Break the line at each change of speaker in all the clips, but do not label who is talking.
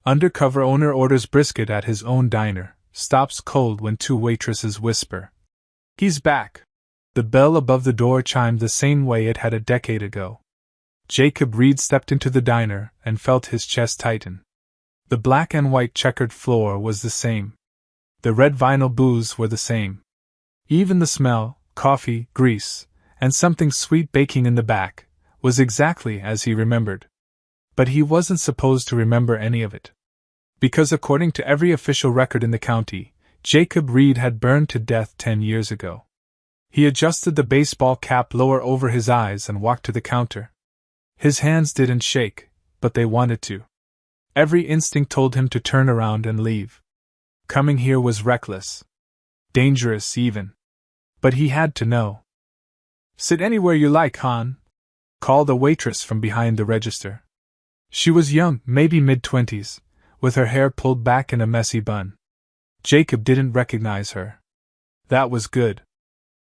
Undercover owner orders brisket at his own diner, stops cold when two waitresses whisper, "He's back." The bell above the door chimed the same way it had a decade ago. Jacob Reed stepped into the diner and felt his chest tighten. The black and white checkered floor was the same. The red vinyl booths were the same. Even the smell, coffee, grease, and something sweet baking in the back, was exactly as he remembered. But he wasn't supposed to remember any of it. Because according to every official record in the county, Jacob Reed had burned to death 10 years ago. He adjusted the baseball cap lower over his eyes and walked to the counter. His hands didn't shake, but they wanted to. Every instinct told him to turn around and leave. Coming here was reckless. Dangerous, even. But he had to know. "Sit anywhere you like, hon," called a waitress from behind the register. She was young, maybe mid-20s, with her hair pulled back in a messy bun. Jacob didn't recognize her. That was good.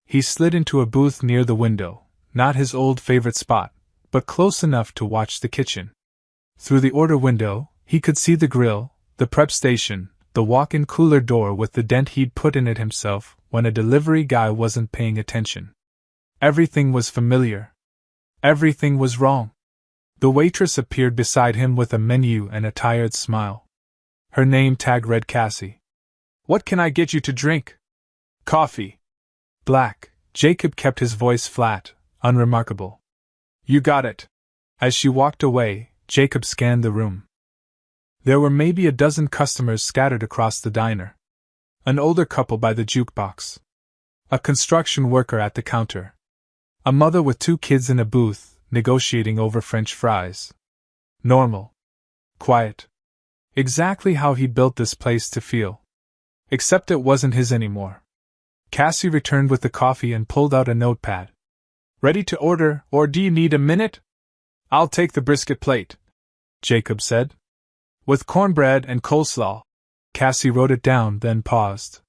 He slid into a booth near the window, not his old favorite spot, but close enough to watch the kitchen. Through the order window, he could see the grill, the prep station, the walk-in cooler door with the dent he'd put in it himself when a delivery guy wasn't paying attention. Everything was familiar. Everything was wrong. The waitress appeared beside him with a menu and a tired smile. Her name tag read Cassie. "What can I get you to drink?" "Coffee." "Black." Jacob kept his voice flat, unremarkable. "You got it." As she walked away, Jacob scanned the room. There were maybe a dozen customers scattered across the diner. An older couple by the jukebox. A construction worker at the counter. A mother with two kids in a booth, negotiating over French fries. Normal. Quiet. Exactly how he built this place to feel. Except it wasn't his anymore. Cassie returned with the coffee and pulled out a notepad. "Ready to order, or do you need a minute?" "I'll take the brisket plate," Jacob said. "With cornbread and coleslaw." Cassie wrote it down, then paused.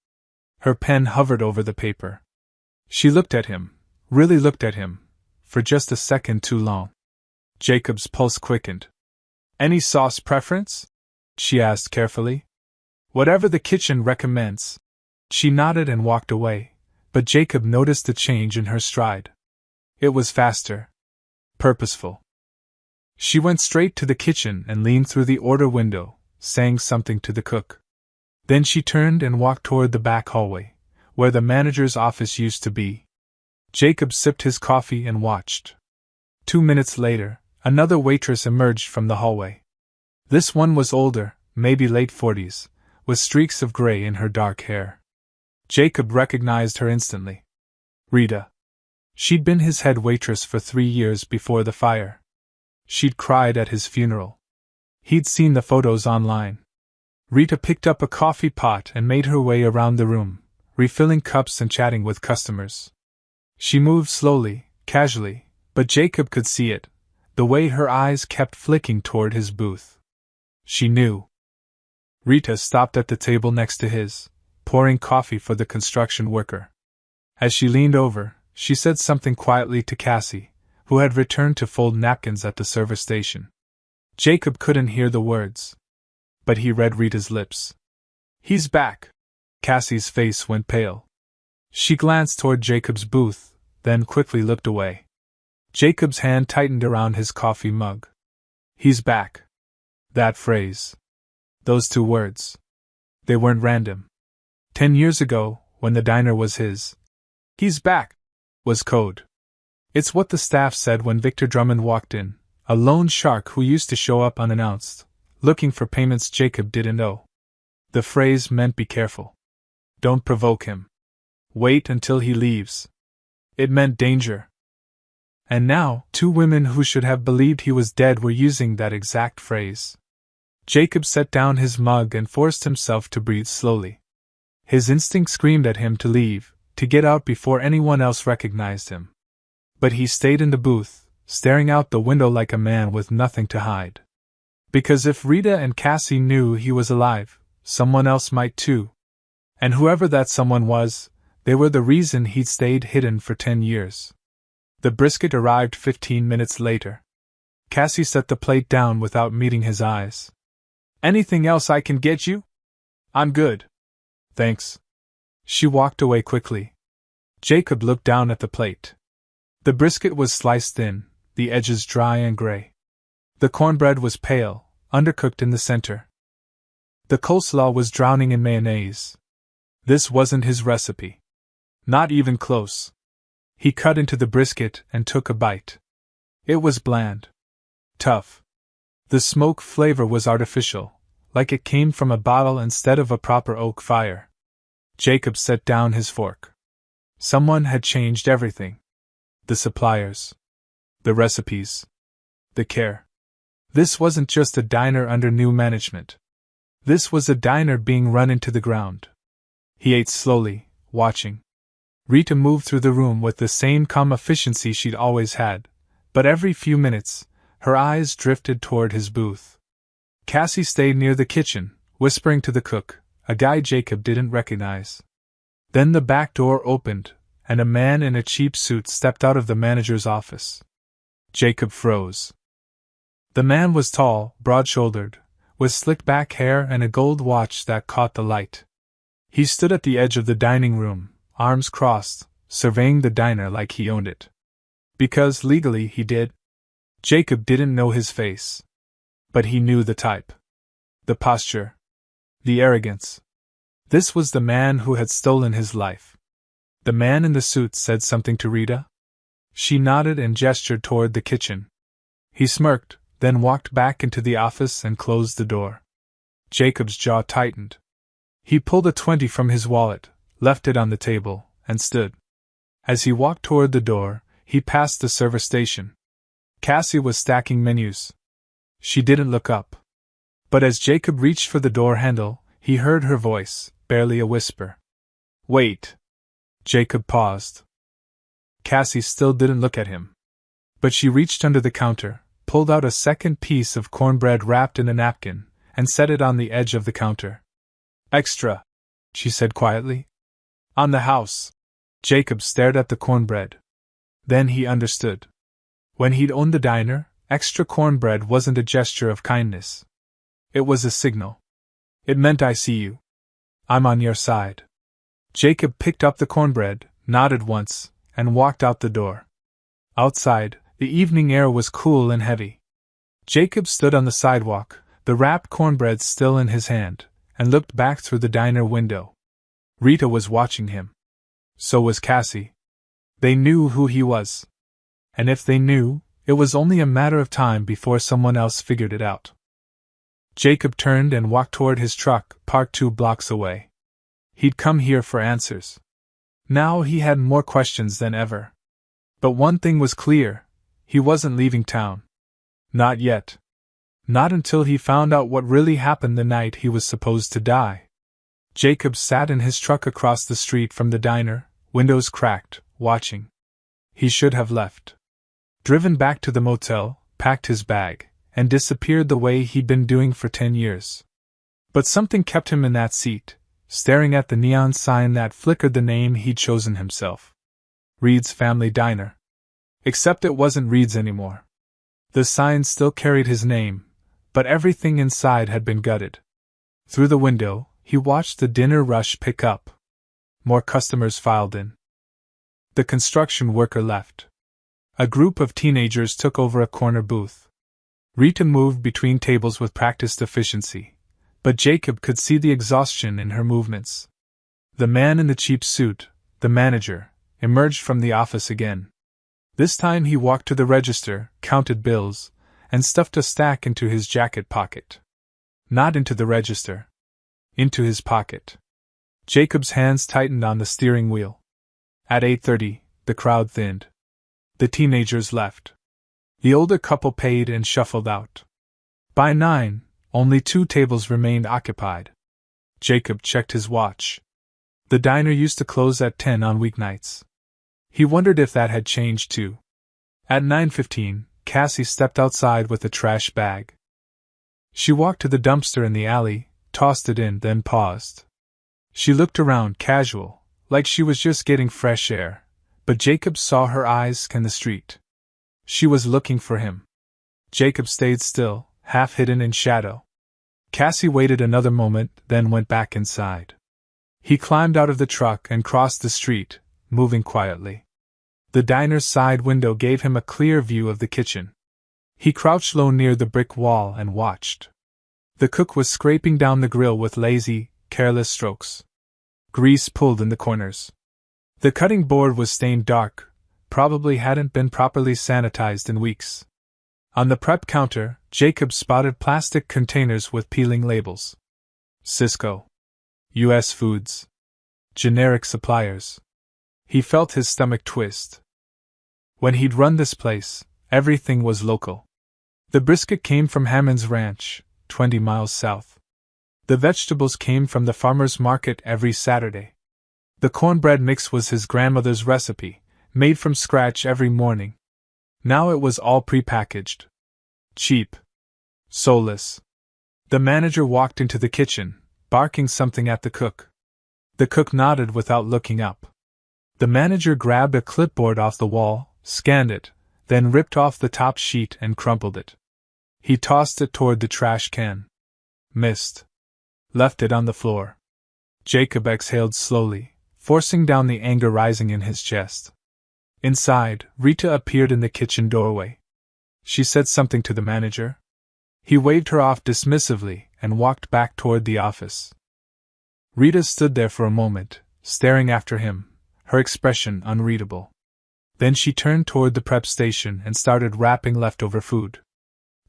Her pen hovered over the paper. She looked at him, really looked at him, for just a second too long. Jacob's pulse quickened. "Any sauce preference?" she asked carefully. "Whatever the kitchen recommends." She nodded and walked away, but Jacob noticed the change in her stride. It was faster. Purposeful. She went straight to the kitchen and leaned through the order window, saying something to the cook. Then she turned and walked toward the back hallway, where the manager's office used to be. Jacob sipped his coffee and watched. 2 minutes later, another waitress emerged from the hallway. This one was older, maybe late 40s, with streaks of gray in her dark hair. Jacob recognized her instantly. Rita. She'd been his head waitress for 3 years before the fire. She'd cried at his funeral. He'd seen the photos online. Rita picked up a coffee pot and made her way around the room, refilling cups and chatting with customers. She moved slowly, casually, but Jacob could see it, the way her eyes kept flicking toward his booth. She knew. Rita stopped at the table next to his, pouring coffee for the construction worker. As she leaned over, she said something quietly to Cassie, who had returned to fold napkins at the service station. Jacob couldn't hear the words, but he read Rita's lips. "He's back." Cassie's face went pale. She glanced toward Jacob's booth, then quickly looked away. Jacob's hand tightened around his coffee mug. "He's back." That phrase. Those 2 words. They weren't random. 10 years ago, when the diner was his, "He's back," was code. It's what the staff said when Victor Drummond walked in, a loan shark who used to show up unannounced, looking for payments Jacob didn't owe. The phrase meant be careful. Don't provoke him. Wait until he leaves. It meant danger. And now, 2 women who should have believed he was dead were using that exact phrase. Jacob set down his mug and forced himself to breathe slowly. His instinct screamed at him to leave, to get out before anyone else recognized him. But he stayed in the booth, staring out the window like a man with nothing to hide. Because if Rita and Cassie knew he was alive, someone else might too. And whoever that someone was, they were the reason he'd stayed hidden for 10 years. The brisket arrived 15 minutes later. Cassie set the plate down without meeting his eyes. Anything else I can get you? I'm good. Thanks. She walked away quickly. Jacob looked down at the plate. The brisket was sliced thin, the edges dry and gray. The cornbread was pale, undercooked in the center. The coleslaw was drowning in mayonnaise. This wasn't his recipe. Not even close. He cut into the brisket and took a bite. It was bland. Tough. The smoke flavor was artificial, like it came from a bottle instead of a proper oak fire. Jacob set down his fork. Someone had changed everything. The suppliers. The recipes. The care. This wasn't just a diner under new management. This was a diner being run into the ground. He ate slowly, watching. Rita moved through the room with the same calm efficiency she'd always had, but every few minutes, her eyes drifted toward his booth. Cassie stayed near the kitchen, whispering to the cook, a guy Jacob didn't recognize. Then the back door opened, and a man in a cheap suit stepped out of the manager's office. Jacob froze. The man was tall, broad-shouldered, with slicked back hair and a gold watch that caught the light. He stood at the edge of the dining room, arms crossed, surveying the diner like he owned it. Because legally he did. Jacob didn't know his face. But he knew the type. The posture. The arrogance. This was the man who had stolen his life. The man in the suit said something to Rita. She nodded and gestured toward the kitchen. He smirked, then walked back into the office and closed the door. Jacob's jaw tightened. He pulled a 20 from his wallet, left it on the table, and stood. As he walked toward the door, he passed the server station. Cassie was stacking menus. She didn't look up. But as Jacob reached for the door handle, he heard her voice, barely a whisper. Wait. Jacob paused. Cassie still didn't look at him. But she reached under the counter, pulled out a second piece of cornbread wrapped in a napkin, and set it on the edge of the counter. Extra, she said quietly. On the house. Jacob stared at the cornbread. Then he understood. When he'd owned the diner, extra cornbread wasn't a gesture of kindness. It was a signal. It meant I see you. I'm on your side. Jacob picked up the cornbread, nodded once, and walked out the door. Outside, the evening air was cool and heavy. Jacob stood on the sidewalk, the wrapped cornbread still in his hand, and looked back through the diner window. Rita was watching him. So was Cassie. They knew who he was. And if they knew, it was only a matter of time before someone else figured it out. Jacob turned and walked toward his truck, parked 2 blocks away. He'd come here for answers. Now he had more questions than ever. But one thing was clear. He wasn't leaving town. Not yet. Not until he found out what really happened the night he was supposed to die. Jacob sat in his truck across the street from the diner, windows cracked, watching. He should have left. Driven back to the motel, packed his bag, and disappeared the way he'd been doing for 10 years. But something kept him in that seat, staring at the neon sign that flickered the name he'd chosen himself. Reed's Family Diner. Except it wasn't Reed's anymore. The sign still carried his name, but everything inside had been gutted. Through the window, he watched the dinner rush pick up. More customers filed in. The construction worker left. A group of teenagers took over a corner booth. Rita moved between tables with practiced efficiency, but Jacob could see the exhaustion in her movements. The man in the cheap suit, the manager, emerged from the office again. This time he walked to the register, counted bills, and stuffed a stack into his jacket pocket. Not into the register. Into his pocket. Jacob's hands tightened on the steering wheel. At 8:30, the crowd thinned. The teenagers left. The older couple paid and shuffled out. By 9, only 2 tables remained occupied. Jacob checked his watch. The diner used to close at 10 on weeknights. He wondered if that had changed too. At 9:15, Cassie stepped outside with a trash bag. She walked to the dumpster in the alley, tossed it in, then paused. She looked around, casual, like she was just getting fresh air, but Jacob saw her eyes scan the street. She was looking for him. Jacob stayed still, half hidden in shadow. Cassie waited another moment, then went back inside. He climbed out of the truck and crossed the street, moving quietly. The diner's side window gave him a clear view of the kitchen. He crouched low near the brick wall and watched. The cook was scraping down the grill with lazy, careless strokes. Grease pulled in the corners. The cutting board was stained dark, probably hadn't been properly sanitized in weeks. On the prep counter, Jacob spotted plastic containers with peeling labels. Cisco. U.S. Foods. Generic suppliers. He felt his stomach twist. When he'd run this place, everything was local. The brisket came from Hammond's Ranch, 20 miles south. The vegetables came from the farmer's market every Saturday. The cornbread mix was his grandmother's recipe, made from scratch every morning. Now it was all prepackaged. Cheap. Soulless. The manager walked into the kitchen, barking something at the cook. The cook nodded without looking up. The manager grabbed a clipboard off the wall, scanned it, then ripped off the top sheet and crumpled it. He tossed it toward the trash can. Missed. Left it on the floor. Jacob exhaled slowly, forcing down the anger rising in his chest. Inside, Rita appeared in the kitchen doorway. She said something to the manager. He waved her off dismissively and walked back toward the office. Rita stood there for a moment, staring after him, her expression unreadable. Then she turned toward the prep station and started wrapping leftover food.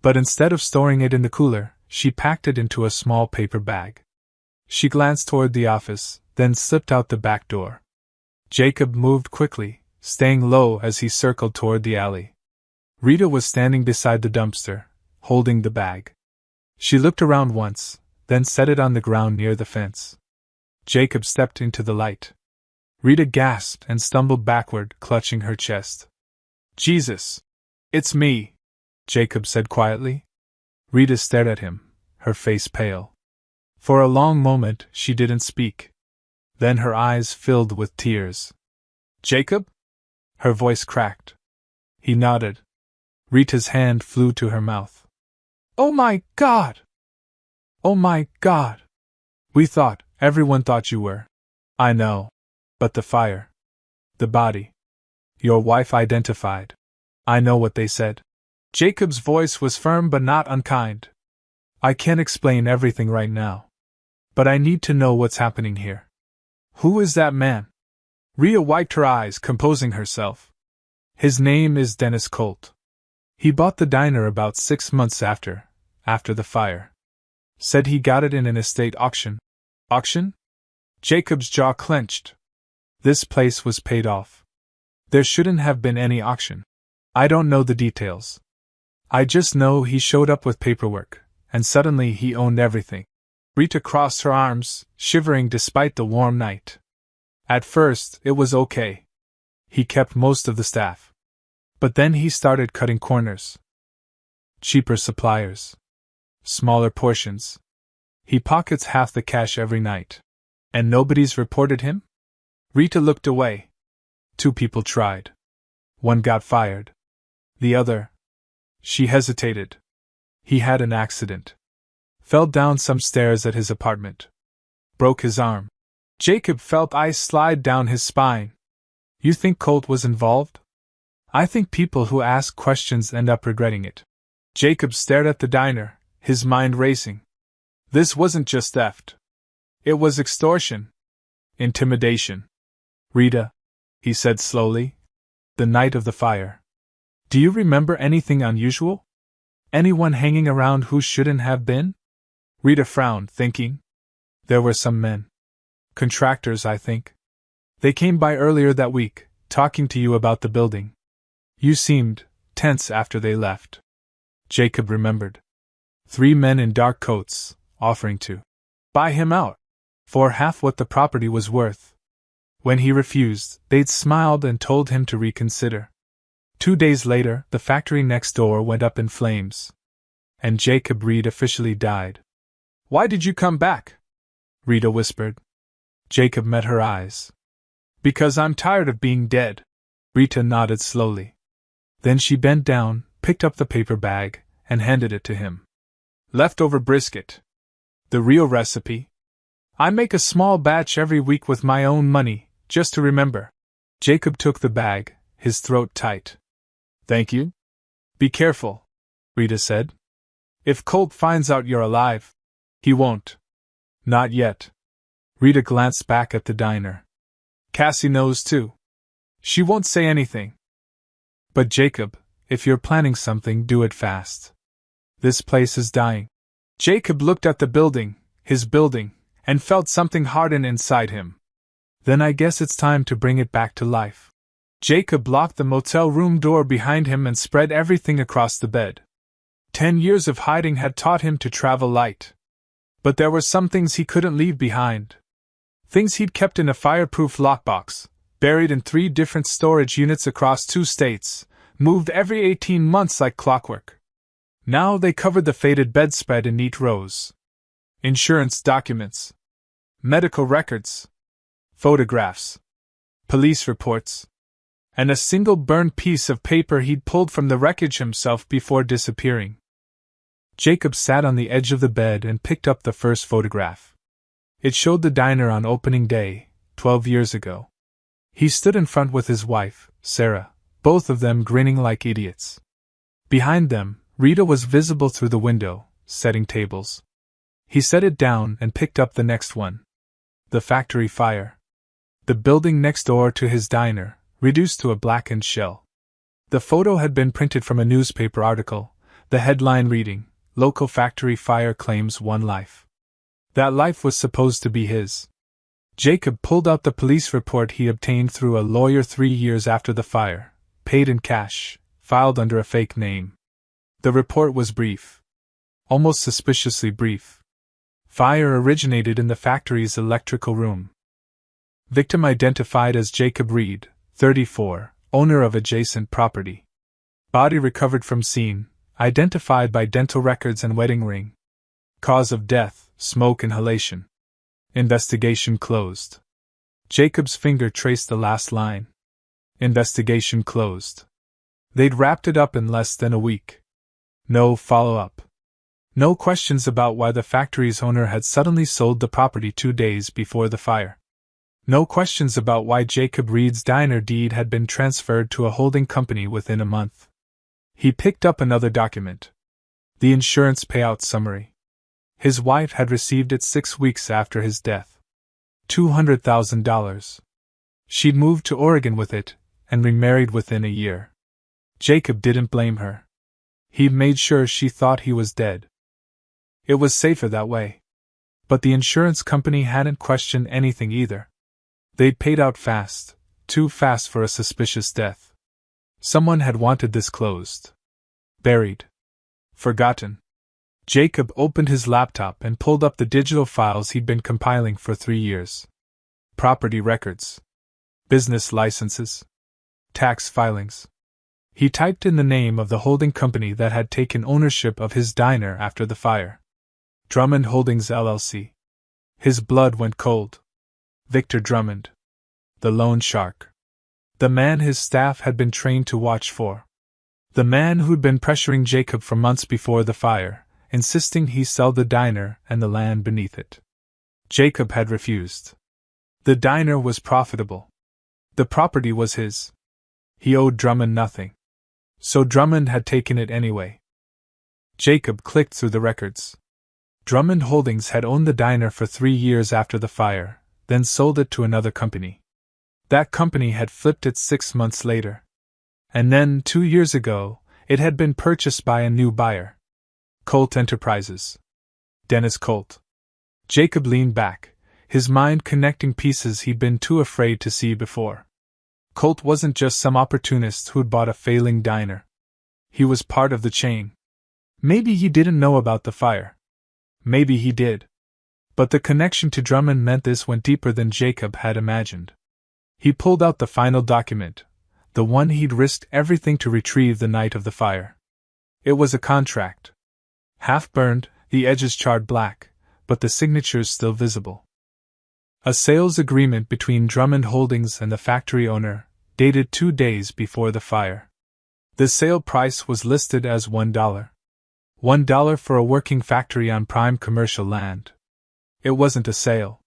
But instead of storing it in the cooler, she packed it into a small paper bag. She glanced toward the office, then slipped out the back door. Jacob moved quickly, staying low as he circled toward the alley. Rita was standing beside the dumpster, holding the bag. She looked around once, then set it on the ground near the fence. Jacob stepped into the light. Rita gasped and stumbled backward, clutching her chest. "Jesus! It's me!" Jacob said quietly. Rita stared at him, her face pale. For a long moment she didn't speak. Then her eyes filled with tears. "Jacob?" Her voice cracked. He nodded. Rita's hand flew to her mouth. "Oh my God! Oh my God! Everyone thought you were." "I know. But the fire. The body. Your wife identified. I know what they said." Jacob's voice was firm but not unkind. "I can't explain everything right now. But I need to know what's happening here. Who is that man?" Rhea wiped her eyes, composing herself. "His name is Dennis Colt. He bought the diner about 6 months after the fire. Said he got it in an estate auction." "Auction?" Jacob's jaw clenched. This place was paid off. There shouldn't have been any auction. "I don't know the details. I just know he showed up with paperwork, and suddenly he owned everything." Rita crossed her arms, shivering despite the warm night. "At first, it was okay. He kept most of the staff. But then he started cutting corners. Cheaper suppliers. Smaller portions. He pockets half the cash every night. And nobody's reported him?" Rita looked away. 2 people tried. One got fired. The other. She hesitated. He had an accident. Fell down some stairs at his apartment. Broke his arm. Jacob felt ice slide down his spine. "You think Colt was involved?" "I think people who ask questions end up regretting it." Jacob stared at the diner, his mind racing. This wasn't just theft. It was extortion. Intimidation. "Rita," he said slowly, "the night of the fire. Do you remember anything unusual? Anyone hanging around who shouldn't have been?" Rita frowned, thinking. "There were some men. Contractors, I think. They came by earlier that week, talking to you about the building. You seemed tense after they left." Jacob remembered. 3 men in dark coats, offering to buy him out for half what the property was worth. When he refused, they'd smiled and told him to reconsider. 2 days later, the factory next door went up in flames. And Jacob Reed officially died. "Why did you come back?" Rita whispered. Jacob met her eyes. "Because I'm tired of being dead." Rita nodded slowly. Then she bent down, picked up the paper bag, and handed it to him. "Leftover brisket. The real recipe? I make a small batch every week with my own money, just to remember. Jacob took the bag, his throat tight. Thank you. Be careful, Rita said. If Colt finds out you're alive. He won't. Not yet. Rita glanced back at the diner. Cassie knows too. She won't say anything. But Jacob, if you're planning something, do it fast. This place is dying. Jacob looked at the building, his building, and felt something harden inside him. Then I guess it's time to bring it back to life. Jacob locked the motel room door behind him and spread everything across the bed. 10 years of hiding had taught him to travel light. But there were some things he couldn't leave behind. Things he'd kept in a fireproof lockbox, buried in 3 different storage units across 2 states, moved every 18 months like clockwork. Now they covered the faded bedspread in neat rows. Insurance documents, medical records, photographs, police reports, and a single burned piece of paper he'd pulled from the wreckage himself before disappearing. Jacob sat on the edge of the bed and picked up the first photograph. It showed the diner on opening day, 12 years ago. He stood in front with his wife, Sarah, both of them grinning like idiots. Behind them, Rita was visible through the window, setting tables. He set it down and picked up the next one. The factory fire. The building next door to his diner, reduced to a blackened shell. The photo had been printed from a newspaper article, the headline reading, "Local factory fire claims 1 life." That life was supposed to be his. Jacob pulled out the police report he obtained through a lawyer 3 years after the fire, paid in cash, filed under a fake name. The report was brief. Almost suspiciously brief. Fire originated in the factory's electrical room. Victim identified as Jacob Reed, 34, owner of adjacent property. Body recovered from scene, identified by dental records and wedding ring. Cause of death, smoke inhalation. Investigation closed. Jacob's finger traced the last line. Investigation closed. They'd wrapped it up in less than a week. No follow-up. No questions about why the factory's owner had suddenly sold the property 2 days before the fire. No questions about why Jacob Reed's diner deed had been transferred to a holding company within a month. He picked up another document. The insurance payout summary. His wife had received it 6 weeks after his death. $200,000. She'd moved to Oregon with it, and remarried within a year. Jacob didn't blame her. He'd made sure she thought he was dead. It was safer that way. But the insurance company hadn't questioned anything either. They'd paid out fast, too fast for a suspicious death. Someone had wanted this closed. Buried. Forgotten. Jacob opened his laptop and pulled up the digital files he'd been compiling for 3 years. Property records. Business licenses. Tax filings. He typed in the name of the holding company that had taken ownership of his diner after the fire. Drummond Holdings LLC. His blood went cold. Victor Drummond. The loan shark. The man his staff had been trained to watch for. The man who'd been pressuring Jacob for months before the fire, insisting he sell the diner and the land beneath it. Jacob had refused. The diner was profitable. The property was his. He owed Drummond nothing. So Drummond had taken it anyway. Jacob clicked through the records. Drummond Holdings had owned the diner for 3 years after the fire, then sold it to another company. That company had flipped it 6 months later. And then, 2 years ago, it had been purchased by a new buyer. Colt Enterprises. Dennis Colt. Jacob leaned back, his mind connecting pieces he'd been too afraid to see before. Colt wasn't just some opportunist who'd bought a failing diner. He was part of the chain. Maybe he didn't know about the fire. Maybe he did. But the connection to Drummond meant this went deeper than Jacob had imagined. He pulled out the final document, the one he'd risked everything to retrieve the night of the fire. It was a contract. Half burned, the edges charred black, but the signatures still visible. A sales agreement between Drummond Holdings and the factory owner, dated 2 days before the fire. The sale price was listed as $1. $1 for a working factory on prime commercial land, It wasn't a sale.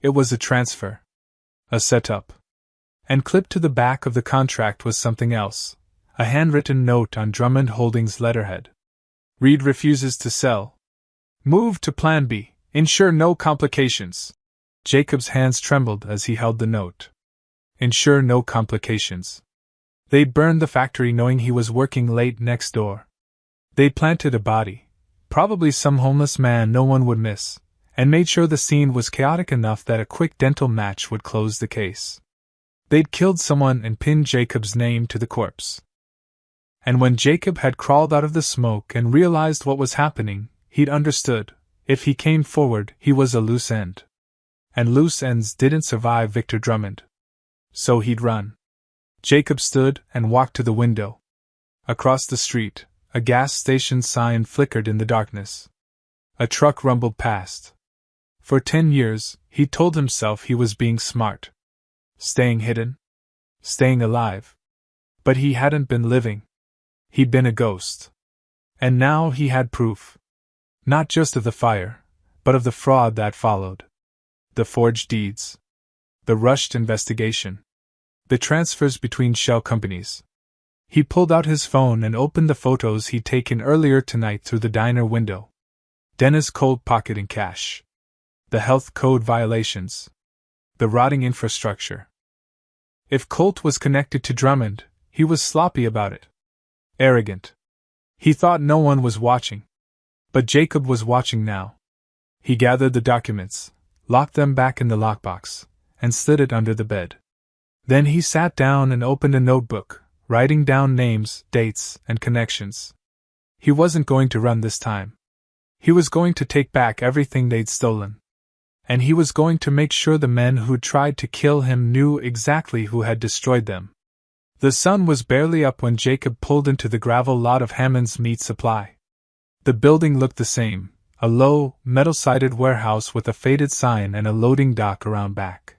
It was a transfer. A setup. And clipped to the back of the contract was something else, a handwritten note on Drummond Holdings' letterhead. Reed refuses to sell. Move to Plan B. Ensure no complications. Jacob's hands trembled as he held the note. Ensure no complications. They'd burned the factory knowing he was working late next door. They'd planted a body, probably some homeless man no one would miss, and made sure the scene was chaotic enough that a quick dental match would close the case. They'd killed someone and pinned Jacob's name to the corpse. And when Jacob had crawled out of the smoke and realized what was happening, he'd understood, if he came forward, he was a loose end. And loose ends didn't survive Victor Drummond. So he'd run. Jacob stood and walked to the window. Across the street, a gas station sign flickered in the darkness. A truck rumbled past. For 10 years, he told himself he was being smart. Staying hidden. Staying alive. But he hadn't been living. He'd been a ghost. And now he had proof. Not just of the fire, but of the fraud that followed. The forged deeds. The rushed investigation. The transfers between shell companies. He pulled out his phone and opened the photos he'd taken earlier tonight through the diner window. Dennis cold pocketing cash. The health code violations. The rotting infrastructure. If Colt was connected to Drummond, he was sloppy about it. Arrogant. He thought no one was watching. But Jacob was watching now. He gathered the documents, locked them back in the lockbox, and slid it under the bed. Then he sat down and opened a notebook, writing down names, dates, and connections. He wasn't going to run this time. He was going to take back everything they'd stolen. And he was going to make sure the men who'd tried to kill him knew exactly who had destroyed them. The sun was barely up when Jacob pulled into the gravel lot of Hammond's Meat Supply. The building looked the same, a low, metal-sided warehouse with a faded sign and a loading dock around back.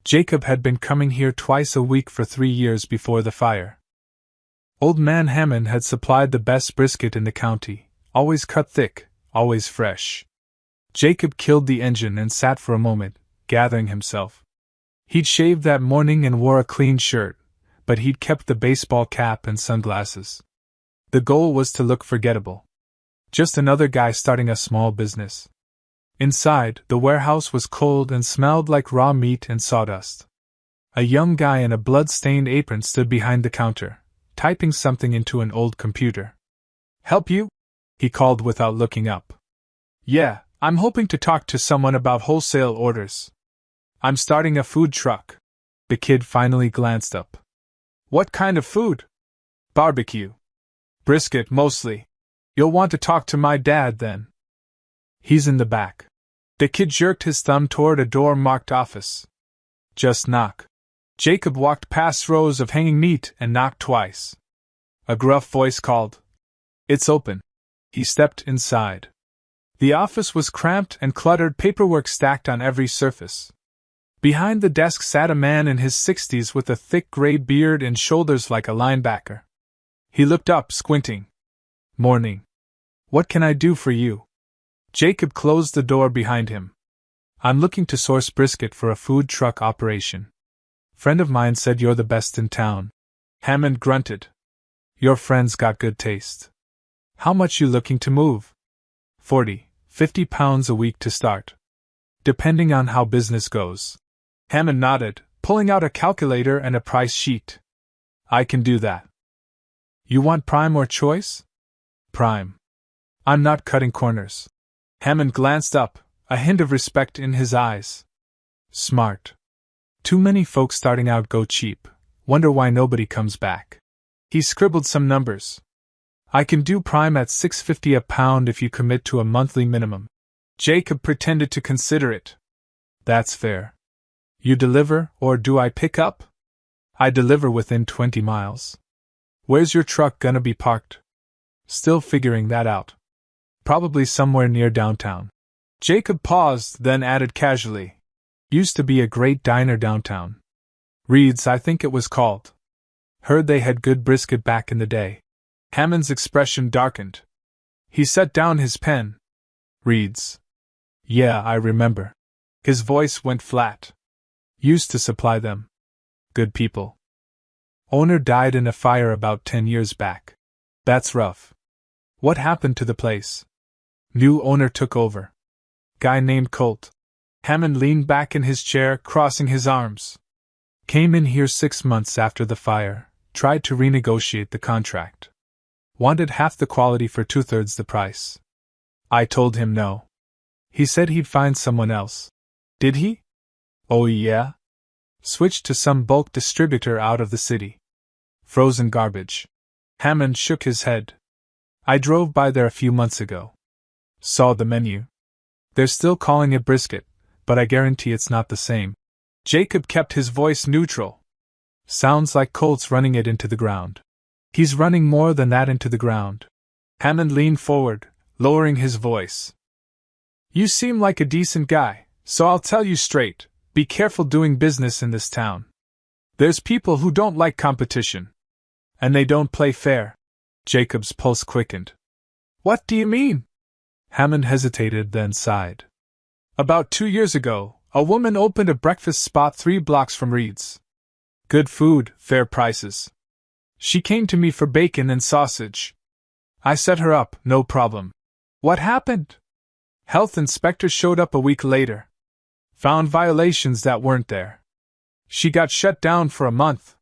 Jacob had been coming here twice a week for 3 years before the fire. Old Man Hammond had supplied the best brisket in the county, always cut thick, always fresh. Jacob killed the engine and sat for a moment, gathering himself. He'd shaved that morning and wore a clean shirt, but he'd kept the baseball cap and sunglasses. The goal was to look forgettable. Just another guy starting a small business. Inside, the warehouse was cold and smelled like raw meat and sawdust. A young guy in a blood-stained apron stood behind the counter, typing something into an old computer. "Help you?" he called without looking up. "Yeah, I'm hoping to talk to someone about wholesale orders. I'm starting a food truck." The kid finally glanced up. "What kind of food?" "Barbecue. Brisket, mostly. You'll want to talk to my dad then. He's in the back." The kid jerked his thumb toward a door marked office. "Just knock." Jacob walked past rows of hanging meat and knocked twice. A gruff voice called, "It's open." He stepped inside. The office was cramped and cluttered, paperwork stacked on every surface. Behind the desk sat a man in his 60s with a thick gray beard and shoulders like a linebacker. He looked up, squinting. "Morning. What can I do for you?" Jacob closed the door behind him. "I'm looking to source brisket for a food truck operation. Friend of mine said you're the best in town." Hammond grunted. "Your friend's got good taste. How much you looking to move?" 40-50 pounds a week to start. Depending on how business goes." Hammond nodded, pulling out a calculator and a price sheet. "I can do that." "You want prime or choice?" "Prime. I'm not cutting corners." Hammond glanced up, a hint of respect in his eyes. "Smart. Too many folks starting out go cheap. Wonder why nobody comes back." He scribbled some numbers. "I can do prime at $6.50 a pound if you commit to a monthly minimum." Jacob pretended to consider it. "That's fair. You deliver, or do I pick up?" "I deliver within 20 miles. Where's your truck gonna be parked?" "Still figuring that out. Probably somewhere near downtown." Jacob paused, then added casually, "Used to be a great diner downtown. Reed's, I think it was called. Heard they had good brisket back in the day." Hammond's expression darkened. He set down his pen. "Reed's. Yeah, I remember. His voice went flat. Used to supply them. Good people. Owner died in a fire about 10 years back. That's rough. What happened to the place? New owner took over. Guy named Colt. Hammond leaned back in his chair, crossing his arms. Came in here 6 months after the fire, tried to renegotiate the contract. Wanted half the quality for 2/3 the price. I told him no. He said he'd find someone else. Did he? Oh yeah? Switched to some bulk distributor out of the city. Frozen garbage. Hammond shook his head. I drove by there a few months ago. Saw the menu. They're still calling it brisket, but I guarantee it's not the same. Jacob kept his voice neutral. Sounds like Colt's running it into the ground. He's running more than that into the ground. Hammond leaned forward, lowering his voice. You seem like a decent guy, so I'll tell you straight, be careful doing business in this town. There's people who don't like competition. And they don't play fair. Jacob's pulse quickened. What do you mean? Hammond hesitated, then sighed. About 2 years ago, a woman opened a breakfast spot 3 blocks from Reed's. Good food, fair prices. She came to me for bacon and sausage. I set her up, no problem. What happened? Health inspector showed up a week later. Found violations that weren't there. She got shut down for a month.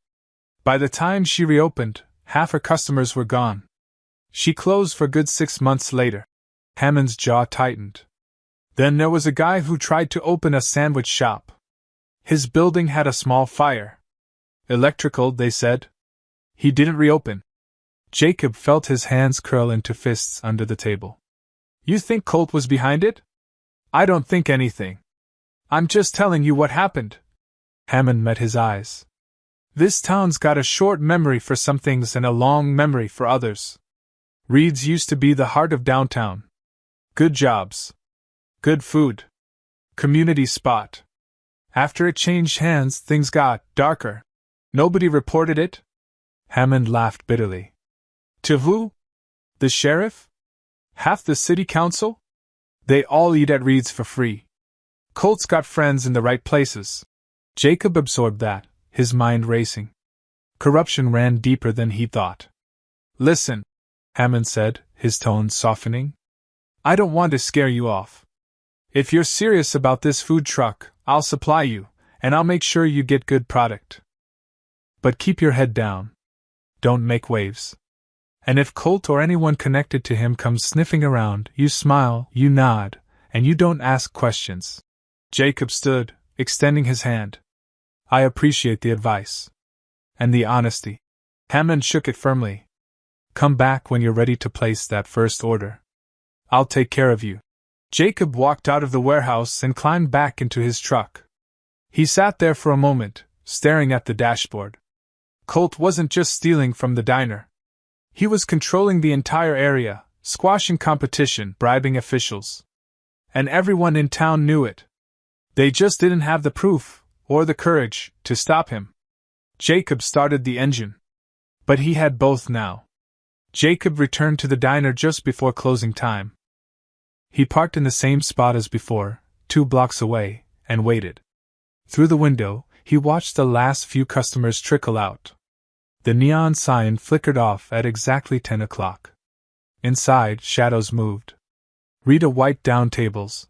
By the time she reopened, half her customers were gone. She closed for good 6 months later. Hammond's jaw tightened. Then there was a guy who tried to open a sandwich shop. His building had a small fire. Electrical, they said. He didn't reopen. Jacob felt his hands curl into fists under the table. You think Colt was behind it? I don't think anything. I'm just telling you what happened. Hammond met his eyes. This town's got a short memory for some things and a long memory for others. Reed's used to be the heart of downtown. Good jobs. Good food. Community spot. After it changed hands, things got darker. Nobody reported it? Hammond laughed bitterly. To who? The sheriff? Half the city council? They all eat at Reed's for free. Colt's got friends in the right places. Jacob absorbed that, his mind racing. Corruption ran deeper than he thought. Listen, Hammond said, his tone softening. I don't want to scare you off. If you're serious about this food truck, I'll supply you, and I'll make sure you get good product. But keep your head down. Don't make waves. And if Colt or anyone connected to him comes sniffing around, you smile, you nod, and you don't ask questions. Jacob stood, extending his hand. I appreciate the advice. And the honesty. Hammond shook it firmly. Come back when you're ready to place that first order. I'll take care of you. Jacob walked out of the warehouse and climbed back into his truck. He sat there for a moment, staring at the dashboard. Colt wasn't just stealing from the diner. He was controlling the entire area, squashing competition, bribing officials. And everyone in town knew it. They just didn't have the proof, or the courage, to stop him. Jacob started the engine. But he had both now. Jacob returned to the diner just before closing time. He parked in the same spot as before, 2 blocks away, and waited. Through the window, he watched the last few customers trickle out. The neon sign flickered off at exactly 10 o'clock. Inside, shadows moved. Rita wiped down tables.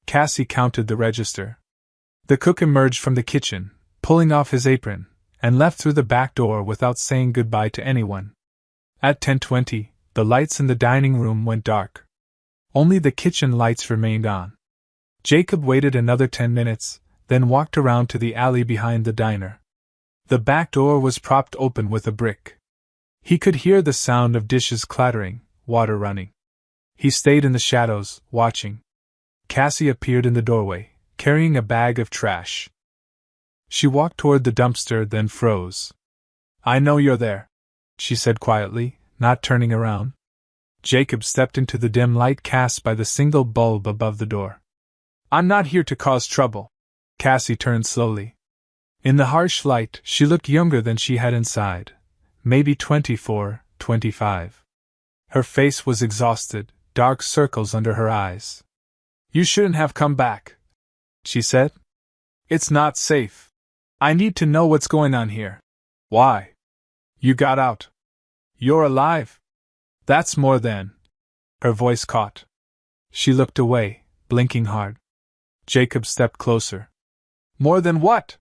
Cassie counted the register. The cook emerged from the kitchen, pulling off his apron, and left through the back door without saying goodbye to anyone. At 10:20, the lights in the dining room went dark. Only the kitchen lights remained on. Jacob waited another 10 minutes, then walked around to the alley behind the diner. The back door was propped open with a brick. He could hear the sound of dishes clattering, water running. He stayed in the shadows, watching. Cassie appeared in the doorway, carrying a bag of trash. She walked toward the dumpster, then froze. I know you're there, she said quietly, not turning around. Jacob stepped into the dim light cast by the single bulb above the door. I'm not here to cause trouble. Cassie turned slowly. In the harsh light, she looked younger than she had inside, maybe 24, 25. Her face was exhausted, dark circles under her eyes. You shouldn't have come back, she said. It's not safe. I need to know what's going on here. Why? You got out. You're alive. That's more than. Her voice caught. She looked away, blinking hard. Jacob stepped closer. More than what?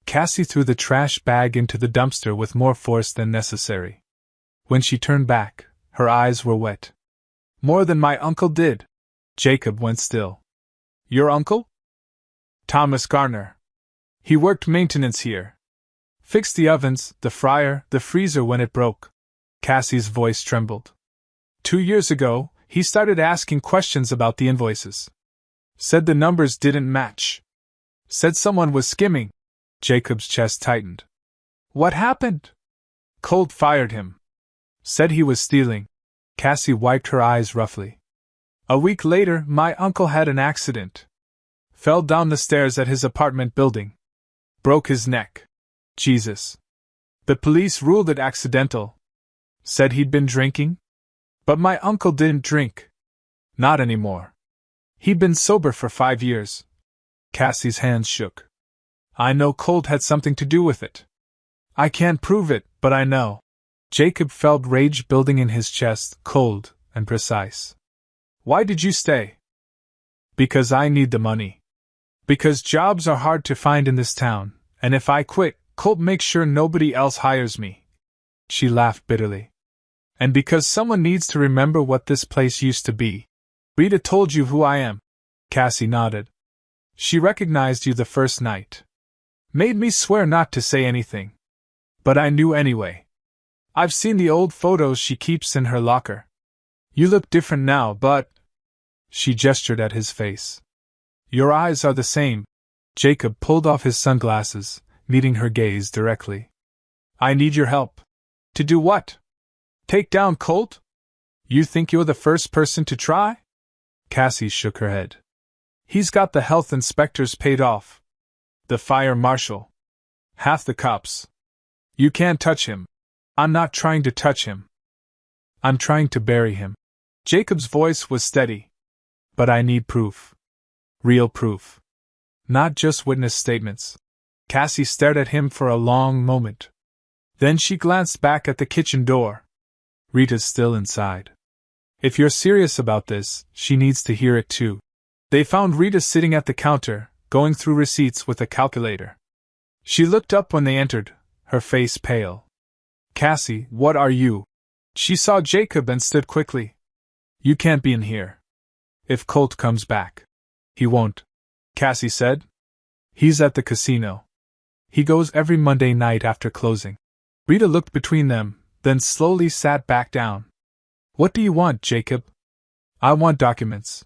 Cassie threw the trash bag into the dumpster with more force than necessary. When she turned back, her eyes were wet. More than my uncle did. Jacob went still. Your uncle? Thomas Garner. He worked maintenance here. Fixed the ovens, the fryer, the freezer when it broke. Cassie's voice trembled. 2 years ago, he started asking questions about the invoices. Said the numbers didn't match. Said someone was skimming. Jacob's chest tightened. What happened? Colt fired him. Said he was stealing. Cassie wiped her eyes roughly. A week later, my uncle had an accident. Fell down the stairs at his apartment building. Broke his neck. Jesus. The police ruled it accidental. Said he'd been drinking? But my uncle didn't drink. Not anymore. He'd been sober for 5 years. Cassie's hands shook. I know Colt had something to do with it. I can't prove it, but I know. Jacob felt rage building in his chest, cold and precise. Why did you stay? Because I need the money. Because jobs are hard to find in this town, and if I quit, Colt makes sure nobody else hires me. She laughed bitterly. And because someone needs to remember what this place used to be. Rita told you who I am. Cassie nodded. She recognized you the first night. Made me swear not to say anything. But I knew anyway. I've seen the old photos she keeps in her locker. You look different now, but... She gestured at his face. Your eyes are the same. Jacob pulled off his sunglasses, meeting her gaze directly. I need your help. To do what? Take down Colt? You think you're the first person to try? Cassie shook her head. He's got the health inspectors paid off. The fire marshal. Half the cops. You can't touch him. I'm not trying to touch him. I'm trying to bury him. Jacob's voice was steady. But I need proof. Real proof. Not just witness statements. Cassie stared at him for a long moment. Then she glanced back at the kitchen door. Rita's still inside. If you're serious about this, she needs to hear it too. They found Rita sitting at the counter, going through receipts with a calculator. She looked up when they entered, her face pale. Cassie, what are you? She saw Jacob and stood quickly. You can't be in here. If Colt comes back. He won't, Cassie said. He's at the casino. He goes every Monday night after closing. Rita looked between them, then slowly sat back down. What do you want, Jacob? I want documents.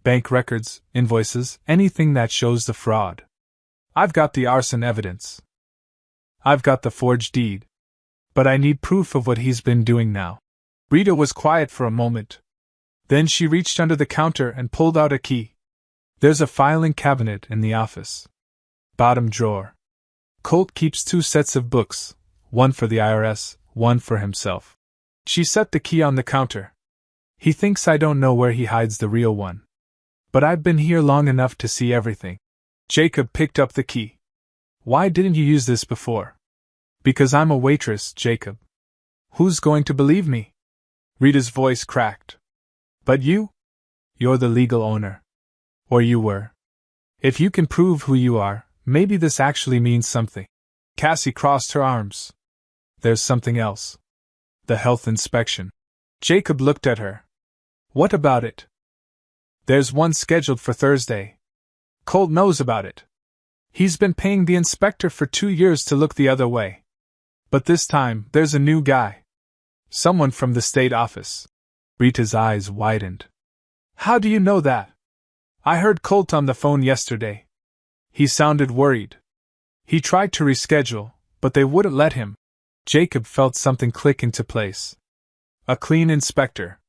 Bank records, invoices, anything that shows the fraud. I've got the arson evidence. I've got the forged deed. But I need proof of what he's been doing now. Rita was quiet for a moment. Then she reached under the counter and pulled out a key. There's a filing cabinet in the office. Bottom drawer. Colt keeps 2 sets of books, one for the IRS, one for himself. She set the key on the counter. He thinks I don't know where he hides the real one. But I've been here long enough to see everything. Jacob picked up the key. Why didn't you use this before? Because I'm a waitress, Jacob. Who's going to believe me? Rita's voice cracked. But you? You're the legal owner. Or you were. If you can prove who you are, maybe this actually means something. Cassie crossed her arms. There's something else. The health inspection. Jacob looked at her. What about it? There's one scheduled for Thursday. Colt knows about it. He's been paying the inspector for 2 years to look the other way. But this time, there's a new guy. Someone from the state office. Rita's eyes widened. How do you know that? I heard Colt on the phone yesterday. He sounded worried. He tried to reschedule, but they wouldn't let him. Jacob felt something click into place. A clean inspector.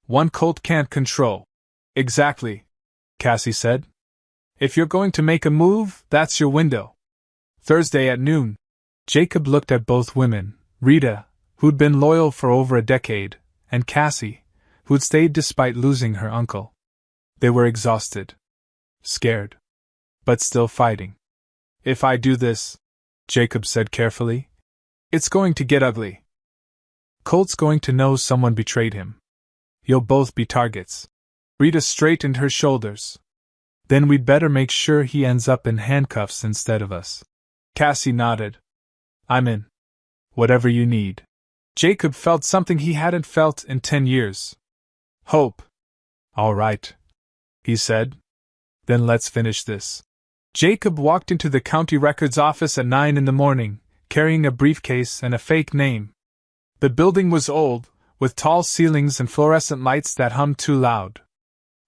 One Colt can't control. Exactly, Cassie said. If you're going to make a move, that's your window. Thursday at noon. Jacob looked at both women, Rita, who'd been loyal for over a decade, and Cassie, who'd stayed despite losing her uncle. They were exhausted. Scared. But still fighting. If I do this, Jacob said carefully, it's going to get ugly. Colt's going to know someone betrayed him. You'll both be targets. Rita straightened her shoulders. Then we'd better make sure he ends up in handcuffs instead of us. Cassie nodded. I'm in. Whatever you need. Jacob felt something he hadn't felt in 10 years. Hope. All right, he said. Then let's finish this. Jacob walked into the county records office at 9 in the morning, carrying a briefcase and a fake name. The building was old, with tall ceilings and fluorescent lights that hummed too loud.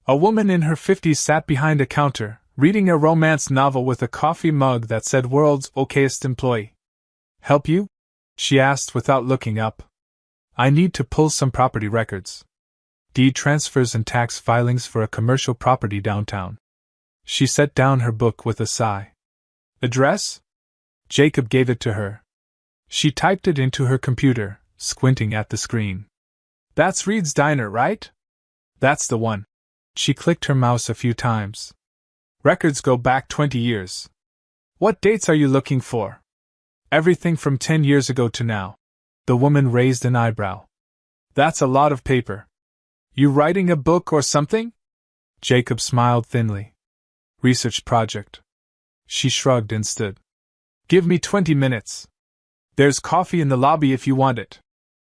A woman in her 50s sat behind a counter, reading a romance novel with a coffee mug that said "World's Okayest Employee." Help you? She asked without looking up. I need to pull some property records. Deed transfers and tax filings for a commercial property downtown. She set down her book with a sigh. Address? Jacob gave it to her. She typed it into her computer, squinting at the screen. That's Reed's Diner, right? That's the one. She clicked her mouse a few times. Records go back 20 years. What dates are you looking for? Everything from 10 years ago to now. The woman raised an eyebrow. That's a lot of paper. You writing a book or something? Jacob smiled thinly. Research project. She shrugged and stood. Give me 20 minutes. There's coffee in the lobby if you want it.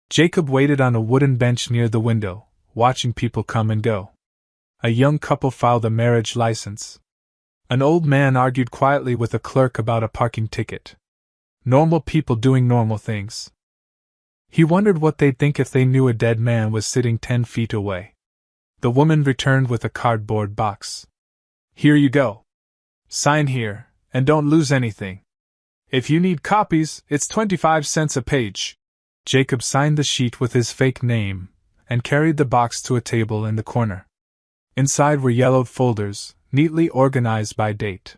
Jacob waited on a wooden bench near the window, watching people come and go. A young couple filed a marriage license. An old man argued quietly with a clerk about a parking ticket. Normal people doing normal things. He wondered what they'd think if they knew a dead man was sitting 10 feet away. The woman returned with a cardboard box. Here you go. Sign here, and don't lose anything. If you need copies, it's 25 cents a page. Jacob signed the sheet with his fake name, and carried the box to a table in the corner. Inside were yellowed folders, neatly organized by date.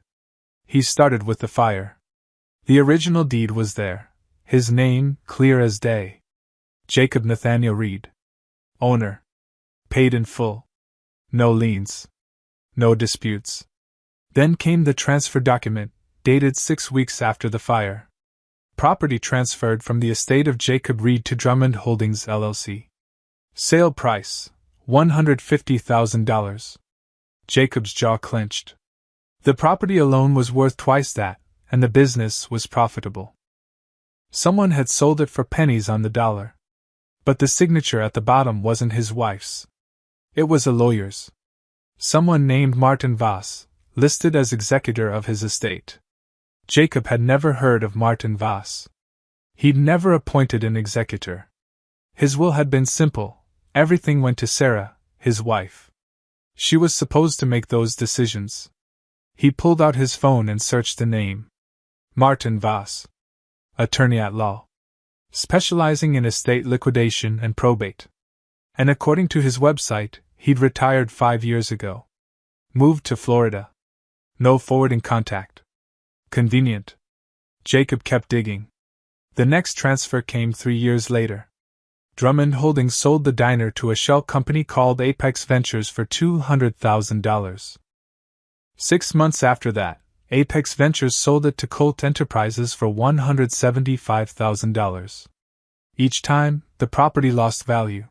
He started with the fire. The original deed was there, his name clear as day. Jacob Nathaniel Reed. Owner. Paid in full. No liens. No disputes. Then came the transfer document, dated 6 weeks after the fire. Property transferred from the estate of Jacob Reed to Drummond Holdings LLC. Sale price, $150,000. Jacob's jaw clenched. The property alone was worth twice that, and the business was profitable. Someone had sold it for pennies on the dollar. But the signature at the bottom wasn't his wife's. It was a lawyer's. Someone named Martin Voss, listed as executor of his estate. Jacob had never heard of Martin Voss. He'd never appointed an executor. His will had been simple. Everything went to Sarah, his wife. She was supposed to make those decisions. He pulled out his phone and searched the name. Martin Voss. Attorney at law. Specializing in estate liquidation and probate. And according to his website, he'd retired 5 years ago. Moved to Florida. No forwarding contact. Convenient. Jacob kept digging. The next transfer came 3 years later. Drummond Holdings sold the diner to a shell company called Apex Ventures for $200,000. 6 months after that, Apex Ventures sold it to Colt Enterprises for $175,000. Each time, the property lost value.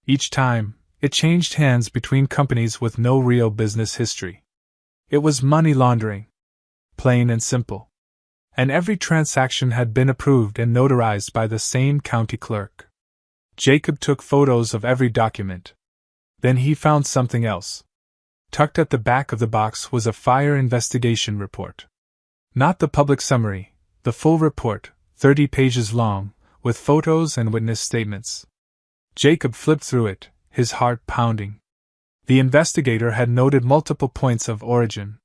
Each time, it changed hands between companies with no real business history. It was money laundering. Plain and simple. And every transaction had been approved and notarized by the same county clerk. Jacob took photos of every document. Then he found something else. Tucked at the back of the box was a fire investigation report. Not the public summary, the full report, 30 pages long, with photos and witness statements. Jacob flipped through it, his heart pounding. The investigator had noted multiple points of origin.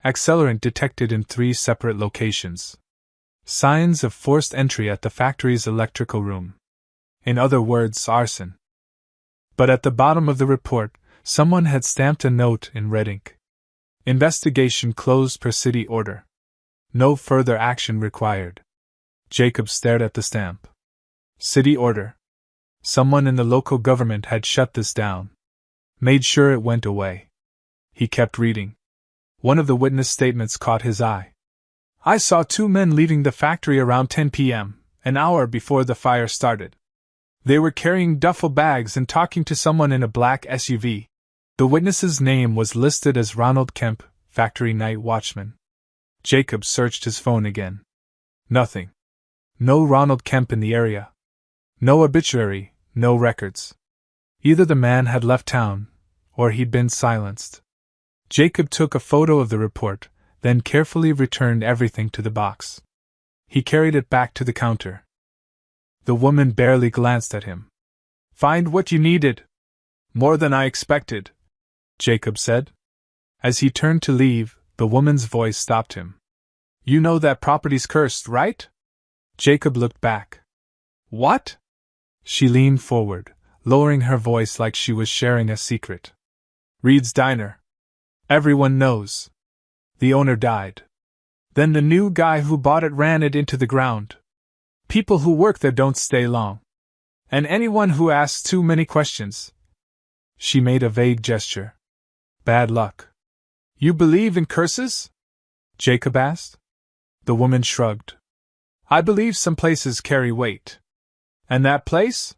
Accelerant detected in 3 separate locations. Signs of forced entry at the factory's electrical room. In other words, arson. But at the bottom of the report, someone had stamped a note in red ink. Investigation closed per city order. No further action required. Jacob stared at the stamp. City order. Someone in the local government had shut this down. Made sure it went away. He kept reading. One of the witness statements caught his eye. I saw two men leaving the factory around 10 p.m., an hour before the fire started. They were carrying duffel bags and talking to someone in a black SUV. The witness's name was listed as Ronald Kemp, factory night watchman. Jacob searched his phone again. Nothing. No Ronald Kemp in the area. No obituary, no records. Either the man had left town, or he'd been silenced. Jacob took a photo of the report, then carefully returned everything to the box. He carried it back to the counter. The woman barely glanced at him. Find what you needed. More than I expected, Jacob said. As he turned to leave, the woman's voice stopped him. You know that property's cursed, right? Jacob looked back. What? She leaned forward, lowering her voice like she was sharing a secret. Reed's Diner. Everyone knows. The owner died. Then the new guy who bought it ran it into the ground. People who work there don't stay long. And anyone who asks too many questions. She made a vague gesture. Bad luck. You believe in curses? Jacob asked. The woman shrugged. I believe some places carry weight. And that place?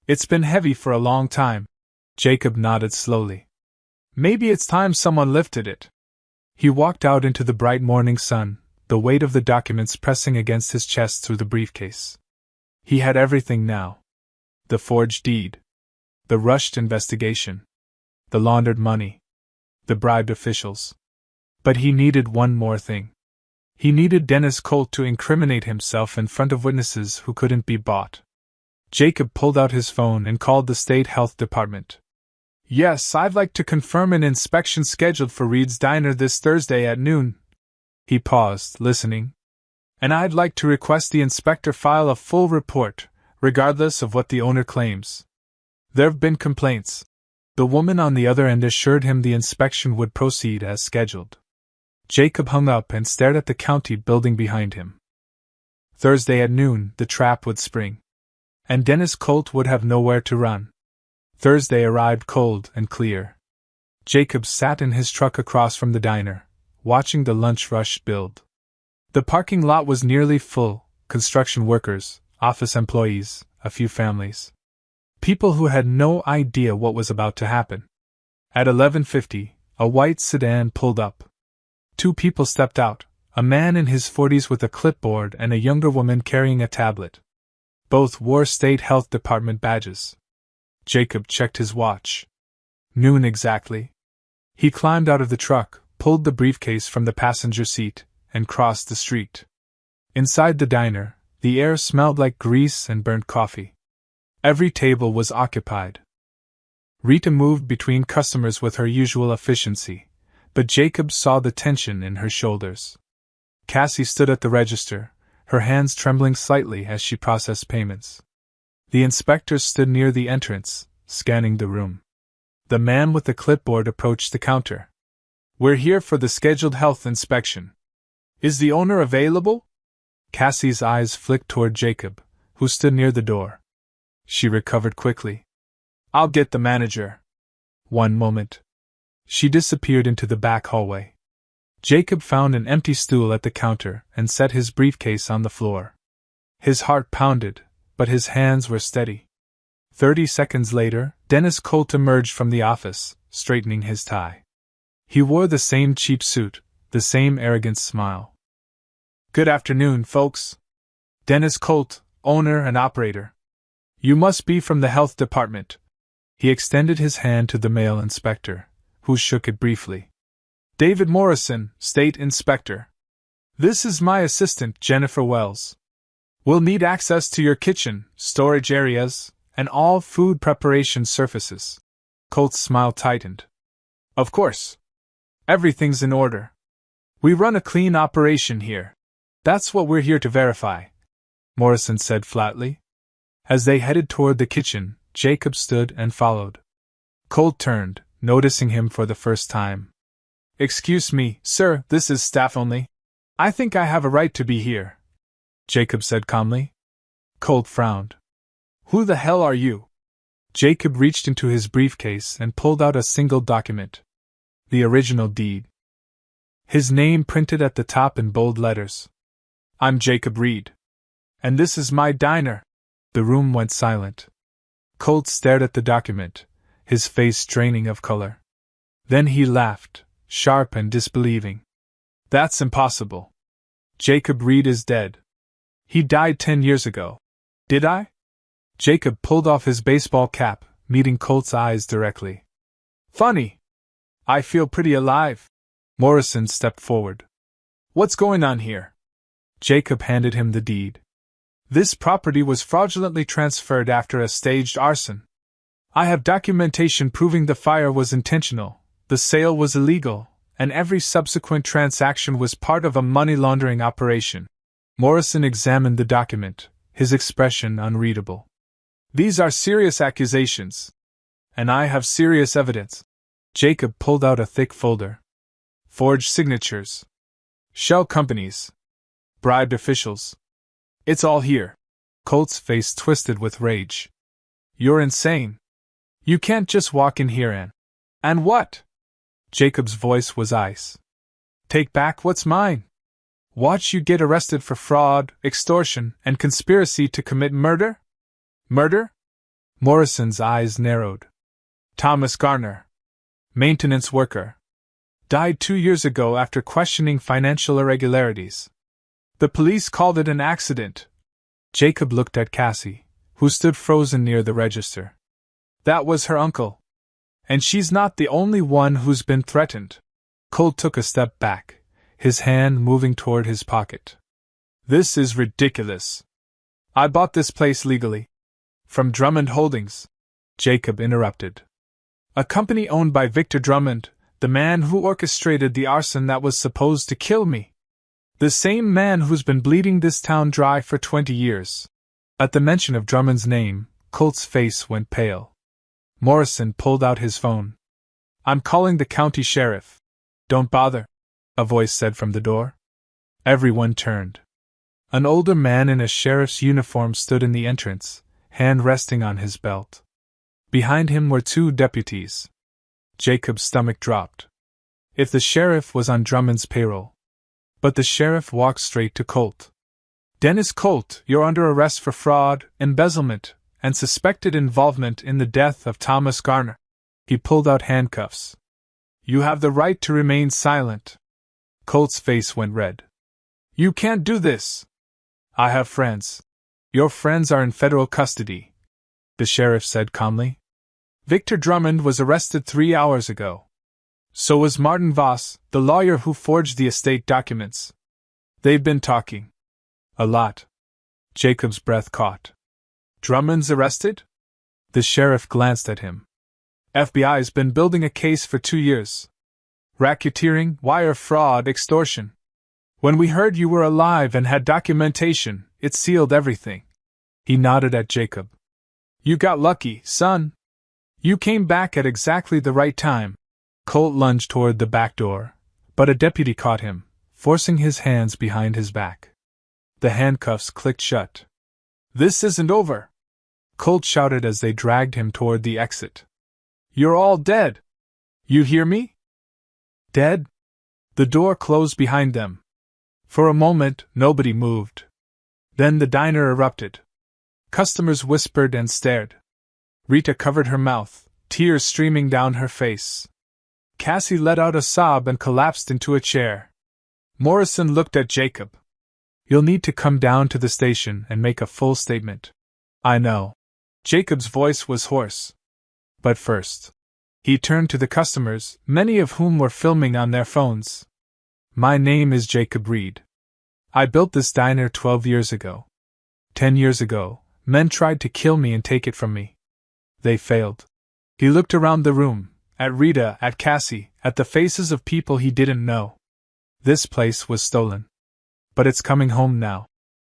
It's been heavy for a long time. Jacob nodded slowly. Maybe it's time someone lifted it. He walked out into the bright morning sun, the weight of the documents pressing against his chest through the briefcase. He had everything now. The forged deed. The rushed investigation. The laundered money. The bribed officials. But he needed one more thing. He needed Dennis Colt to incriminate himself in front of witnesses who couldn't be bought. Jacob pulled out his phone and called the State Health Department. Yes, I'd like to confirm an inspection scheduled for Reed's Diner this Thursday at noon. He paused, listening. And I'd like to request the inspector file a full report, regardless of what the owner claims. There've been complaints. The woman on the other end assured him the inspection would proceed as scheduled. Jacob hung up and stared at the county building behind him. Thursday at noon, the trap would spring. And Dennis Colt would have nowhere to run. Thursday arrived cold and clear. Jacob sat in his truck across from the diner, watching the lunch rush build. The parking lot was nearly full, construction workers, office employees, a few families. People who had no idea what was about to happen. At 11:50, a white sedan pulled up. Two people stepped out, a man in his 40s with a clipboard and a younger woman carrying a tablet. Both wore State Health Department badges. Jacob checked his watch. Noon exactly. He climbed out of the truck, pulled the briefcase from the passenger seat, and crossed the street. Inside the diner, the air smelled like grease and burnt coffee. Every table was occupied. Rita moved between customers with her usual efficiency, but Jacob saw the tension in her shoulders. Cassie stood at the register, her hands trembling slightly as she processed payments. The inspector stood near the entrance, scanning the room. The man with the clipboard approached the counter. We're here for the scheduled health inspection. Is the owner available? Cassie's eyes flicked toward Jacob, who stood near the door. She recovered quickly. I'll get the manager. One moment. She disappeared into the back hallway. Jacob found an empty stool at the counter and set his briefcase on the floor. His heart pounded, but his hands were steady. 30 seconds later, Dennis Colt emerged from the office, straightening his tie. He wore the same cheap suit, the same arrogant smile. Good afternoon, folks. Dennis Colt, owner and operator. You must be from the health department. He extended his hand to the male inspector, who shook it briefly. David Morrison, State Inspector. This is my assistant, Jennifer Wells. We'll need access to your kitchen, storage areas, and all food preparation surfaces. Colt's smile tightened. Of course. Everything's in order. We run a clean operation here. That's what we're here to verify, Morrison said flatly. As they headed toward the kitchen, Jacob stood and followed. Colt turned, noticing him for the first time. Excuse me, sir, this is staff only. I think I have a right to be here, Jacob said calmly. Colt frowned. Who the hell are you? Jacob reached into his briefcase and pulled out a single document. The original deed. His name printed at the top in bold letters. I'm Jacob Reed. And this is my diner. The room went silent. Colt stared at the document, his face draining of color. Then he laughed, sharp and disbelieving. That's impossible. Jacob Reed is dead. He died 10 years ago. Did I? Jacob pulled off his baseball cap, meeting Colt's eyes directly. Funny. I feel pretty alive. Morrison stepped forward. What's going on here? Jacob handed him the deed. This property was fraudulently transferred after a staged arson. I have documentation proving the fire was intentional, the sale was illegal, and every subsequent transaction was part of a money laundering operation. Morrison examined the document, his expression unreadable. These are serious accusations. And I have serious evidence. Jacob pulled out a thick folder. Forged signatures. Shell companies. Bribed officials. It's all here. Colt's face twisted with rage. You're insane. You can't just walk in here and what? Jacob's voice was ice. Take back what's mine. Watch you get arrested for fraud, extortion, and conspiracy to commit murder? Murder? Morrison's eyes narrowed. Thomas Garner. Maintenance worker. Died 2 years ago after questioning financial irregularities. The police called it an accident. Jacob looked at Cassie, who stood frozen near the register. That was her uncle. And she's not the only one who's been threatened. Colt took a step back, his hand moving toward his pocket. This is ridiculous. I bought this place legally. From Drummond Holdings. Jacob interrupted. A company owned by Victor Drummond, the man who orchestrated the arson that was supposed to kill me. The same man who's been bleeding this town dry for 20 years. At the mention of Drummond's name, Colt's face went pale. Morrison pulled out his phone. I'm calling the county sheriff. Don't bother, a voice said from the door. Everyone turned. An older man in a sheriff's uniform stood in the entrance, hand resting on his belt. Behind him were 2 deputies. Jacob's stomach dropped. If the sheriff was on Drummond's payroll. But the sheriff walked straight to Colt. Dennis Colt, you're under arrest for fraud, embezzlement, and suspected involvement in the death of Thomas Garner. He pulled out handcuffs. You have the right to remain silent. Colt's face went red. You can't do this. I have friends. Your friends are in federal custody, the sheriff said calmly. Victor Drummond was arrested 3 hours ago. So was Martin Voss, the lawyer who forged the estate documents. They've been talking. A lot. Jacob's breath caught. Drummond's arrested? The sheriff glanced at him. FBI's been building a case for 2 years. Racketeering, wire fraud, extortion. When we heard you were alive and had documentation, it sealed everything. He nodded at Jacob. You got lucky, son. You came back at exactly the right time. Colt lunged toward the back door, but a deputy caught him, forcing his hands behind his back. The handcuffs clicked shut. This isn't over, Colt shouted as they dragged him toward the exit. You're all dead. You hear me? Dead? The door closed behind them. For a moment, nobody moved. Then the diner erupted. Customers whispered and stared. Rita covered her mouth, tears streaming down her face. Cassie let out a sob and collapsed into a chair. Morrison looked at Jacob. You'll need to come down to the station and make a full statement. I know. Jacob's voice was hoarse. But first. He turned to the customers, many of whom were filming on their phones. My name is Jacob Reed. I built this diner 12 years ago. 10 years ago, men tried to kill me and take it from me. They failed. He looked around the room, at Rita, at Cassie, at the faces of people he didn't know. This place was stolen. But it's coming home now.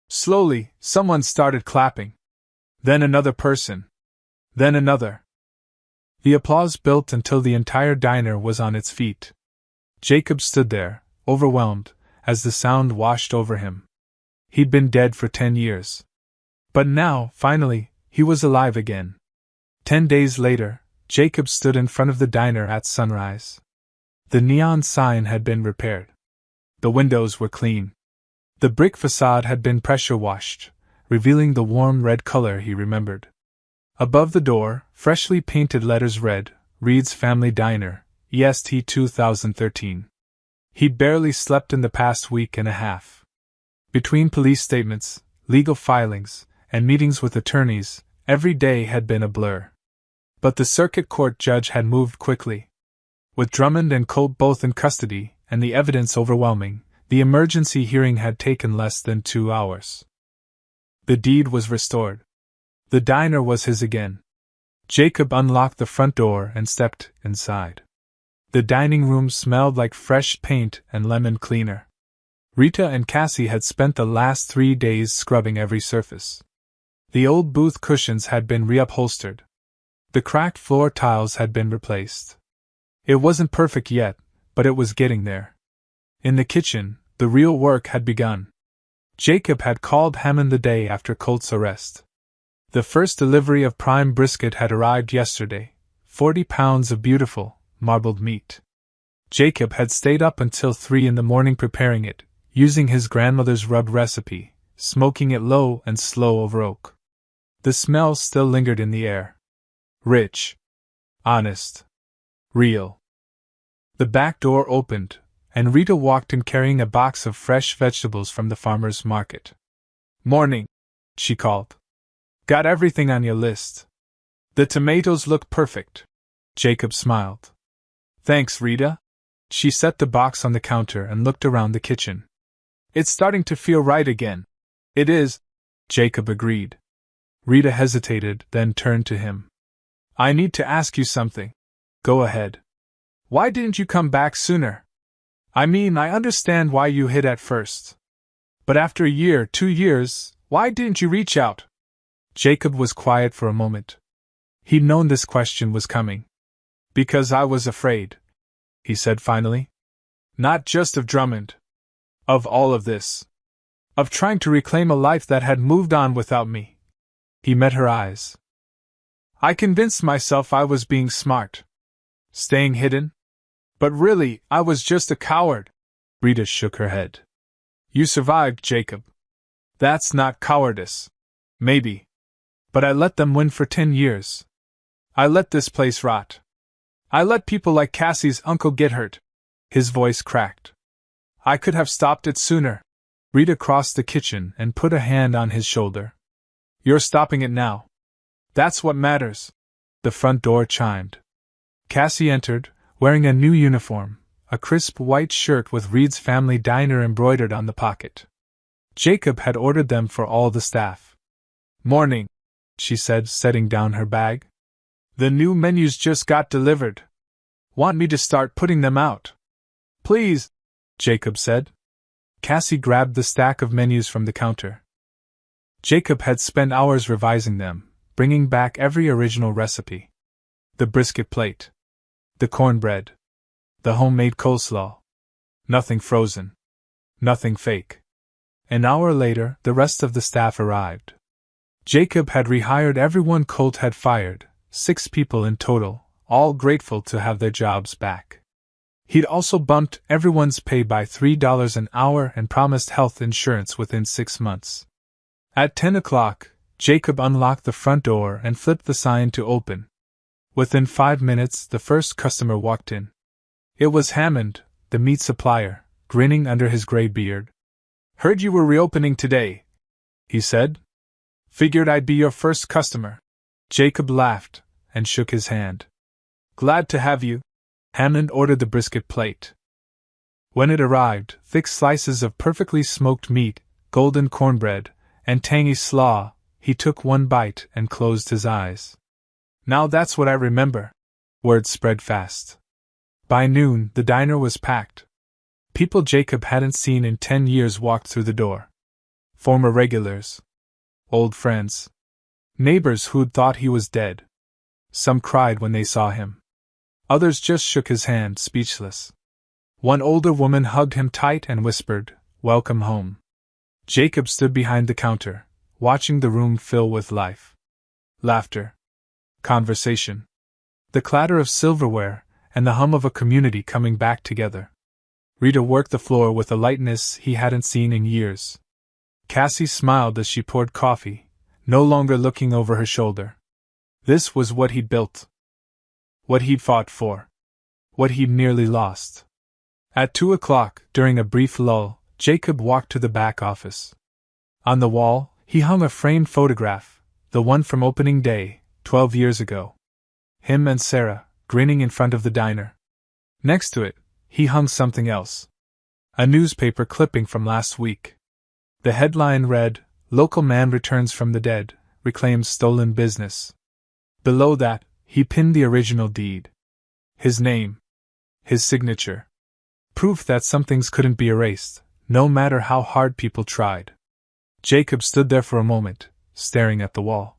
Slowly, someone started clapping. Then another person. Then another. The applause built until the entire diner was on its feet. Jacob stood there, overwhelmed, as the sound washed over him. He'd been dead for 10 years. But now, finally, he was alive again. 10 days later, Jacob stood in front of the diner at sunrise. The neon sign had been repaired. The windows were clean. The brick facade had been pressure washed, revealing the warm red color he remembered. Above the door, freshly painted letters read, Reed's Family Diner, EST 2013. He barely slept in the past week and a half. Between police statements, legal filings, and meetings with attorneys, every day had been a blur. But the circuit court judge had moved quickly. With Drummond and Colt both in custody, and the evidence overwhelming, the emergency hearing had taken less than 2 hours. The deed was restored. The diner was his again. Jacob unlocked the front door and stepped inside. The dining room smelled like fresh paint and lemon cleaner. Rita and Cassie had spent the last 3 days scrubbing every surface. The old booth cushions had been reupholstered. The cracked floor tiles had been replaced. It wasn't perfect yet, but it was getting there. In the kitchen, the real work had begun. Jacob had called Hammond the day after Colt's arrest. The first delivery of prime brisket had arrived yesterday, 40 pounds of beautiful, marbled meat. Jacob had stayed up until 3 in the morning preparing it, using his grandmother's rub recipe, smoking it low and slow over oak. The smell still lingered in the air. Rich. Honest. Real. The back door opened, and Rita walked in carrying a box of fresh vegetables from the farmer's market. "Morning," she called. "Got everything on your list. The tomatoes look perfect." Jacob smiled. "Thanks, Rita." She set the box on the counter and looked around the kitchen. "It's starting to feel right again." "It is," Jacob agreed. Rita hesitated, then turned to him. "I need to ask you something." "Go ahead." "Why didn't you come back sooner? I mean, I understand why you hid at first. But after a year, 2 years, why didn't you reach out?" Jacob was quiet for a moment. He'd known this question was coming. "Because I was afraid," he said finally. "Not just of Drummond. Of all of this. Of trying to reclaim a life that had moved on without me." He met her eyes. "I convinced myself I was being smart. Staying hidden. But really, I was just a coward." Rita shook her head. "You survived, Jacob. That's not cowardice. Maybe. But I let them win for 10 years. I let this place rot. I let people like Cassie's uncle get hurt." His voice cracked. "I could have stopped it sooner." Rita crossed the kitchen and put a hand on his shoulder. "You're stopping it now. That's what matters." The front door chimed. Cassie entered, wearing a new uniform, a crisp white shirt with Reed's Family Diner embroidered on the pocket. Jacob had ordered them for all the staff. "Morning," she said, setting down her bag. "The new menus just got delivered. Want me to start putting them out?" "Please," Jacob said. Cassie grabbed the stack of menus from the counter. Jacob had spent hours revising them, bringing back every original recipe. The brisket plate. The cornbread. The homemade coleslaw. Nothing frozen. Nothing fake. An hour later, the rest of the staff arrived. Jacob had rehired everyone Colt had fired, 6 people in total, all grateful to have their jobs back. He'd also bumped everyone's pay by $3 an hour and promised health insurance within 6 months. At 10 o'clock, Jacob unlocked the front door and flipped the sign to open. Within 5 minutes, the first customer walked in. It was Hammond, the meat supplier, grinning under his gray beard. "Heard you were reopening today," he said. "Figured I'd be your first customer." Jacob laughed and shook his hand. "Glad to have you." Hammond ordered the brisket plate. When it arrived, thick slices of perfectly smoked meat, golden cornbread, and tangy slaw, he took one bite and closed his eyes. "Now that's what I remember." Word spread fast. By noon, the diner was packed. People Jacob hadn't seen in 10 years walked through the door. Former regulars. Old friends. Neighbors who'd thought he was dead. Some cried when they saw him. Others just shook his hand, speechless. One older woman hugged him tight and whispered, "Welcome home." Jacob stood behind the counter, watching the room fill with life. Laughter. Conversation. The clatter of silverware, and the hum of a community coming back together. Rita worked the floor with a lightness he hadn't seen in years. Cassie smiled as she poured coffee, no longer looking over her shoulder. This was what he'd built. What he'd fought for. What he'd nearly lost. At 2 o'clock, during a brief lull, Jacob walked to the back office. On the wall, he hung a framed photograph, the one from opening day, 12 years ago. Him and Sarah, grinning in front of the diner. Next to it, he hung something else. A newspaper clipping from last week. The headline read, "Local man returns from the dead, reclaims stolen business." Below that, he pinned the original deed. His name. His signature. Proof that some things couldn't be erased, no matter how hard people tried. Jacob stood there for a moment, staring at the wall.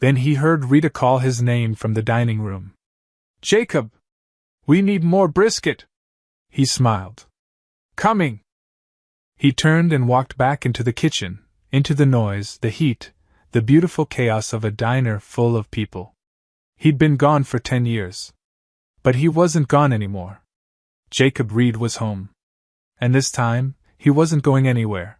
Then he heard Rita call his name from the dining room. "Jacob! We need more brisket!" He smiled. "Coming!" He turned and walked back into the kitchen, into the noise, the heat, the beautiful chaos of a diner full of people. He'd been gone for 10 years. But he wasn't gone anymore. Jacob Reed was home. And this time, he wasn't going anywhere.